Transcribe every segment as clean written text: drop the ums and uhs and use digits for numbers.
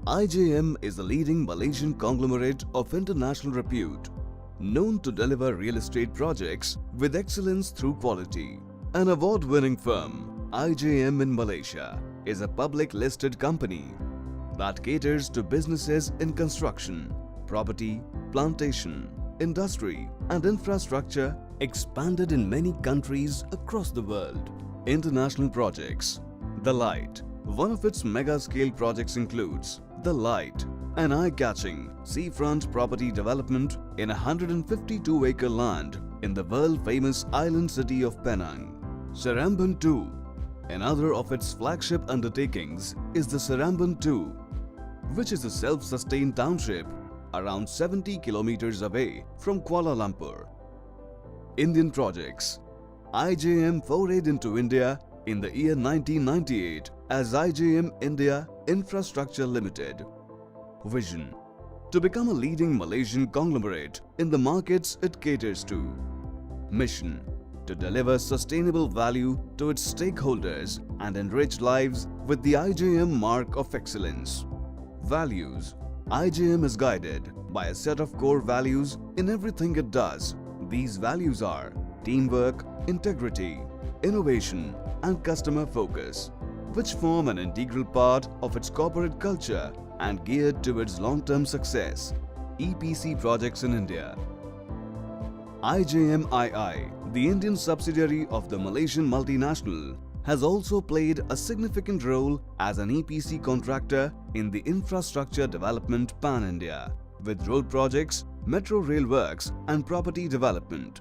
IJM is a leading Malaysian conglomerate of international repute, known to deliver real estate projects with excellence through quality. An award-winning firm, IJM in Malaysia is a public listed company that caters to businesses in construction, property, plantation, industry and infrastructure expanded in many countries across the world. International projects. The Light. One of its mega-scale projects includes The Light, an eye-catching seafront property development in 152-acre land in the world-famous island city of Penang. Seramban 2. Another of its flagship undertakings is the Seramban 2, which is a self-sustained township around 70 kilometers away from Kuala Lumpur. Indian projects. IJM forayed into India in the year 1998 as IJM India Infrastructure Limited. Vision: to become a leading Malaysian conglomerate in the markets it caters to. Mission: to deliver sustainable value to its stakeholders and enrich lives with the IJM mark of excellence. Values: IJM is guided by a set of core values in everything it does. These values are teamwork, integrity, innovation and customer focus, which form an integral part of its corporate culture and geared towards long-term success. EPC projects in India. IJMII, the Indian subsidiary of the Malaysian multinational, has also played a significant role as an EPC contractor in the infrastructure development pan-India, with road projects, metro rail works and property development.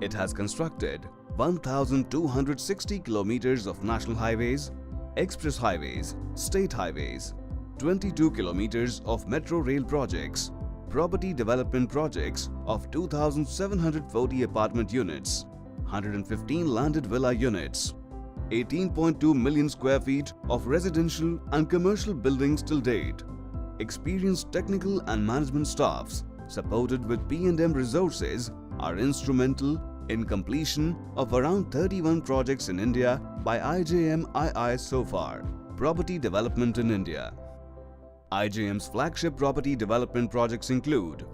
It has constructed 1,260 kilometers of national highways, express highways, state highways, 22 kilometers of metro rail projects, property development projects of 2,740 apartment units, 115 landed villa units, 18.2 million square feet of residential and commercial buildings till date. Experienced technical and management staffs supported with P&M resources are instrumental in completion of around 31 projects in India by IJMII so far. Property development in India. IJM's flagship property development projects include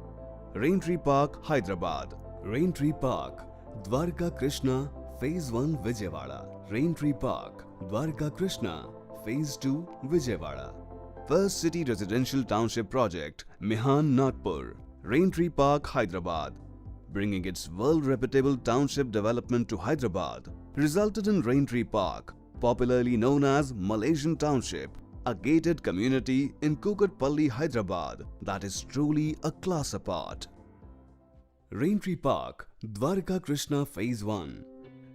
Raintree Park, Hyderabad, Raintree Park, Dwarka Krishna, Phase 1, Vijayawada, Raintree Park, Dwarka Krishna, Phase 2, Vijayawada. First City Residential Township Project, Mihan Nagpur, Raintree Park, Hyderabad, bringing its world-reputable township development to Hyderabad, resulted in Raintree Park, popularly known as Malaysian Township, a gated community in Kukatpalli, Hyderabad that is truly a class apart. Raintree Park, Dwarka Krishna Phase 1.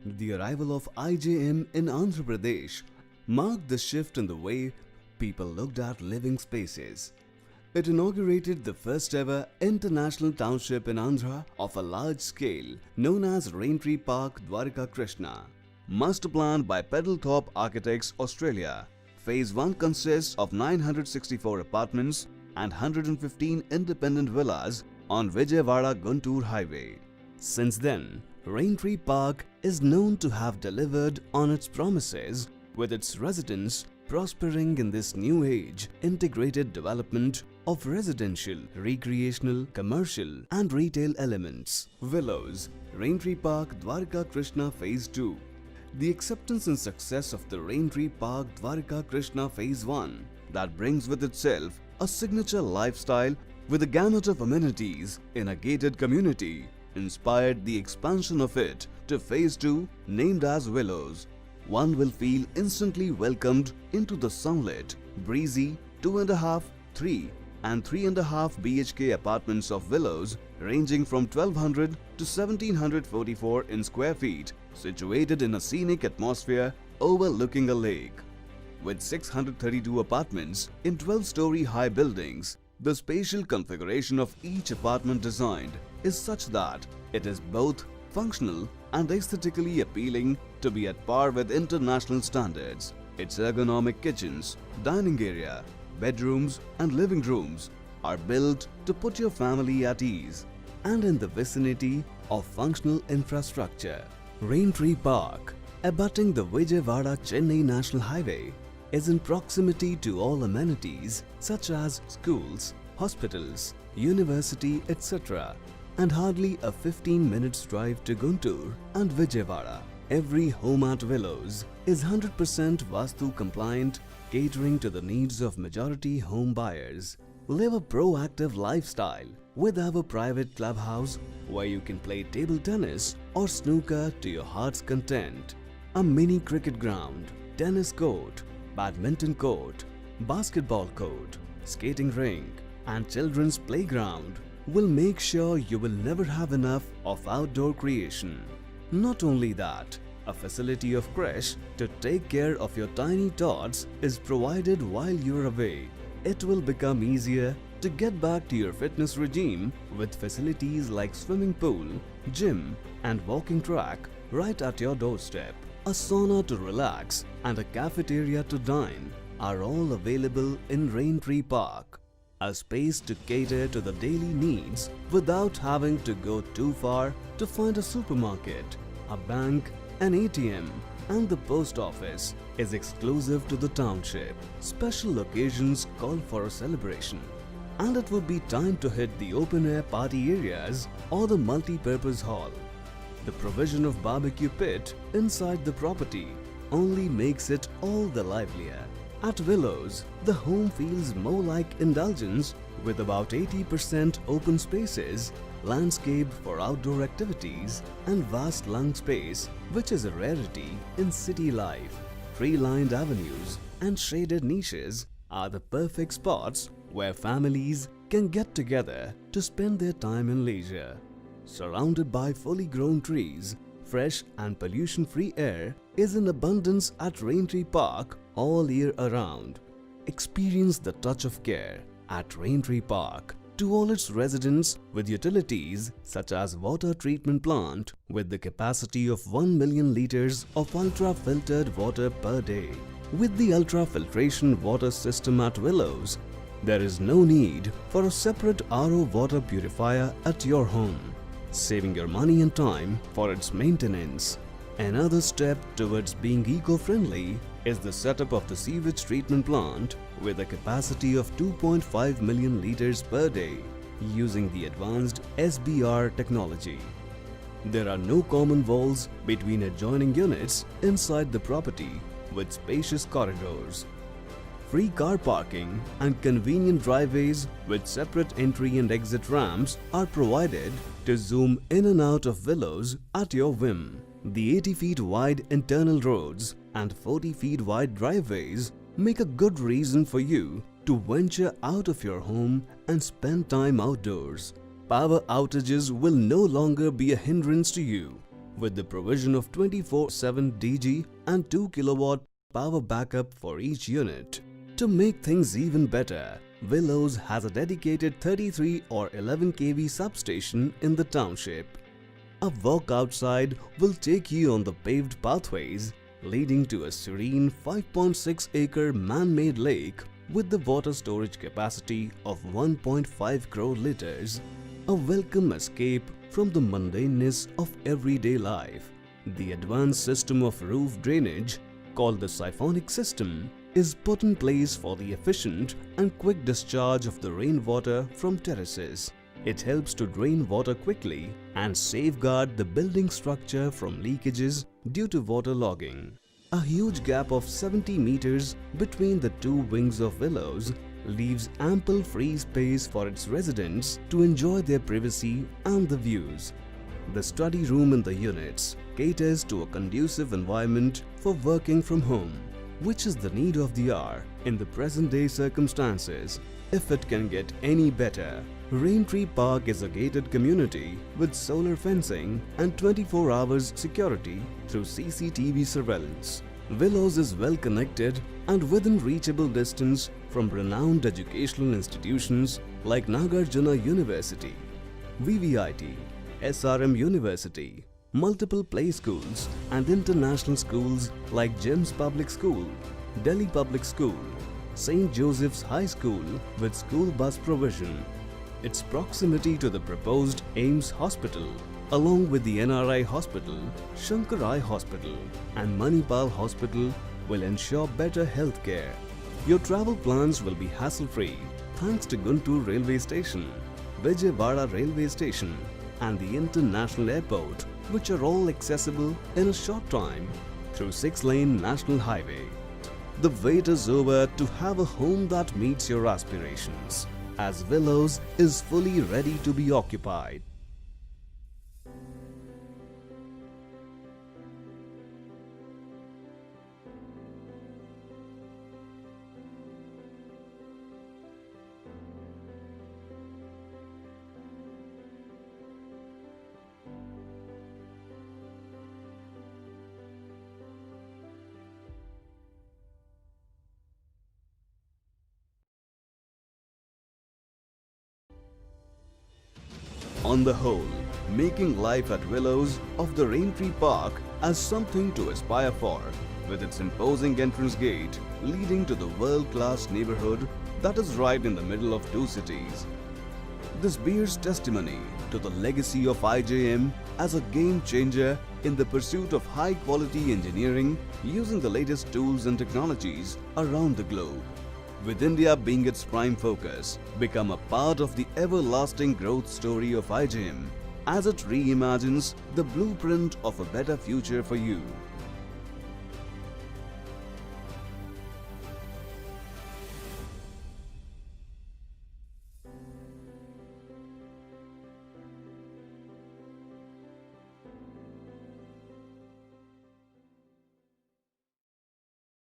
The arrival of IJM in Andhra Pradesh marked the shift in the way people looked at living spaces. It inaugurated the first ever international township in Andhra of a large scale known as Raintree Park, Dwarka Krishna. Master planned by Peddlethorpe Architects, Australia, Phase 1 consists of 964 apartments and 115 independent villas on Vijayawada-Guntur Highway. Since then, Raintree Park is known to have delivered on its promises, with its residents prospering in this new age integrated development of residential, recreational, commercial and retail elements. Villas, Raintree Park, Dwarka Krishna Phase 2. The acceptance and success of the Raintree Park, Dwarka Krishna Phase 1 that brings with itself a signature lifestyle with a gamut of amenities in a gated community inspired the expansion of it to Phase 2 named as Villas. One will feel instantly welcomed into the sunlit, breezy 2.5, 3 and 3.5 BHK apartments of villas ranging from 1200 to 1744 in square feet, situated in a scenic atmosphere overlooking a lake. With 632 apartments in 12-story high buildings, the spatial configuration of each apartment designed is such that it is both functional and aesthetically appealing to be at par with international standards. Its ergonomic kitchens, dining area, bedrooms and living rooms are built to put your family at ease and in the vicinity of functional infrastructure. Raintree Park, abutting the Vijayawada-Chennai National Highway, is in proximity to all amenities such as schools, hospitals, university, etc. and hardly a 15 minutes drive to Guntur and Vijayawada. Every home at Willows is 100% Vastu compliant, catering to the needs of majority home buyers. Live a proactive lifestyle with our private clubhouse where you can play table tennis or snooker to your heart's content. A mini cricket ground, tennis court, badminton court, basketball court, skating rink and children's playground will make sure you will never have enough of outdoor creation. Not only that, a facility of creche to take care of your tiny tots is provided while you're away. It will become easier to get back to your fitness regime with facilities like swimming pool, gym and walking track right at your doorstep. A sauna to relax and a cafeteria to dine are all available in Raintree Park. A space to cater to the daily needs without having to go too far to find a supermarket, a bank, an ATM and the post office is exclusive to the township. Special occasions call for a celebration and it would be time to hit the open-air party areas or the multi-purpose hall. The provision of barbecue pit inside the property only makes it all the livelier. At Willows, the home feels more like indulgence with about 80% open spaces, landscaped for outdoor activities and vast lung space which is a rarity in city life. Tree-lined avenues and shaded niches are the perfect spots where families can get together to spend their time in leisure. Surrounded by fully grown trees, fresh and pollution-free air is in abundance at Raintree Park all year around. Experience the touch of care at Raintree Park to all its residents with utilities such as water treatment plant with the capacity of 1 million litres of ultra-filtered water per day. With the ultra-filtration water system at Willows, there is no need for a separate RO water purifier at your home, saving your money and time for its maintenance. Another step towards being eco-friendly is the setup of the sewage treatment plant with a capacity of 2.5 million litres per day using the advanced SBR technology. There are no common walls between adjoining units inside the property with spacious corridors. Free car parking and convenient driveways with separate entry and exit ramps are provided to zoom in and out of Willows at your whim. The 80 feet wide internal roads and 40 feet wide driveways make a good reason for you to venture out of your home and spend time outdoors. Power outages will no longer be a hindrance to you with the provision of 24/7 DG and 2 kilowatt power backup for each unit. To make things even better, Willows has a dedicated 33 or 11 kV substation in the township. A walk outside will take you on the paved pathways leading to a serene 5.6-acre man-made lake with the water storage capacity of 1.5 crore litres, a welcome escape from the mundaneness of everyday life. The advanced system of roof drainage, called the siphonic system, is put in place for the efficient and quick discharge of the rainwater from terraces. It helps to drain water quickly and safeguard the building structure from leakages due to waterlogging. A huge gap of 70 meters between the two wings of Willows leaves ample free space for its residents to enjoy their privacy and the views. The study room in the units caters to a conducive environment for working from home, which is the need of the hour in the present-day circumstances. If it can get any better, Raintree Park is a gated community with solar fencing and 24 hours security through CCTV surveillance. Willows is well connected and within reachable distance from renowned educational institutions like Nagarjuna University, VVIT, SRM University, multiple play schools and international schools like GEMS Public School, Delhi Public School, St. Joseph's High School with school bus provision. Its proximity to the proposed AIIMS Hospital, along with the NRI Hospital, Shankar Eye Hospital and Manipal Hospital will ensure better healthcare. Your travel plans will be hassle-free thanks to Guntur Railway Station, Vijayawada Railway Station and the International Airport, which are all accessible in a short time through 6-lane National Highway. The wait is over to have a home that meets your aspirations, as Willows is fully ready to be occupied. On the whole, making life at Willows of the Raintree Park as something to aspire for, with its imposing entrance gate leading to the world-class neighborhood that is right in the middle of two cities. This bears testimony to the legacy of IJM as a game changer in the pursuit of high-quality engineering using the latest tools and technologies around the globe. With India being its prime focus, become a part of the everlasting growth story of IJM as it reimagines the blueprint of a better future for you.